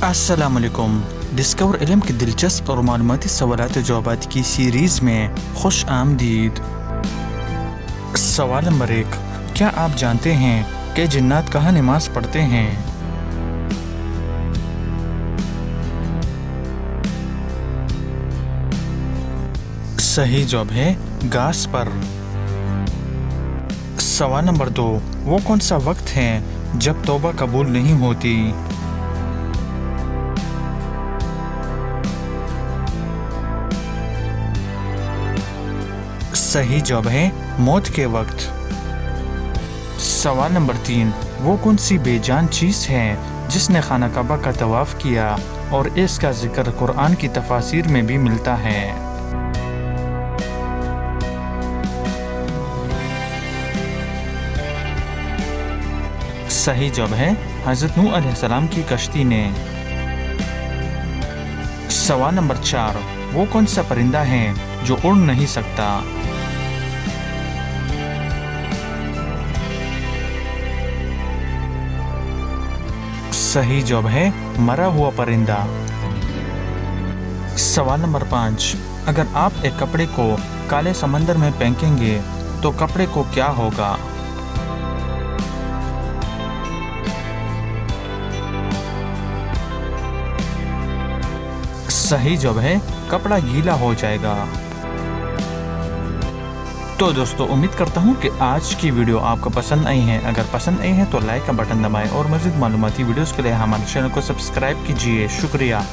अस्सलामुअलैकुम। डिस्कवर इल्म की दिलचस्प और मालूमाती सवालात और जवाबात की सीरीज़ में खुश आमदीद। सवाल नंबर 1, क्या आप जानते हैं कि जिन्नात कहाँ नमाज पढ़ते हैं? सही जवाब है घास पर। सवाल नंबर 2, वो कौन सा वक्त है जब तौबा कबूल नहीं होती? सही जवाब है मौत के वक्त। सवाल नंबर 3, वो कौन सी बेजान चीज़ है जिसने खाना काबा का तवाफ़ किया और इसका जिक्र कुरान की तफासिर में भी मिलता है? सही जवाब है हज़रत नूह अलैहिस्सलाम की कश्ती ने। सवाल नंबर 4, वो कौन सा परिंदा है जो उड़ नहीं सकता? सही जवाब है मरा हुआ परिंदा। सवाल नंबर 5, अगर आप एक कपड़े को काले समंदर में फेंकेंगे तो कपड़े को क्या होगा? सही जवाब है कपड़ा गीला हो जाएगा। तो दोस्तों, उम्मीद करता हूँ कि आज की वीडियो आपको पसंद आई है। अगर पसंद आई है तो लाइक का बटन दबाएं और मज़ीद मालूमाती वीडियोस के लिए हमारे चैनल को सब्सक्राइब कीजिए। शुक्रिया।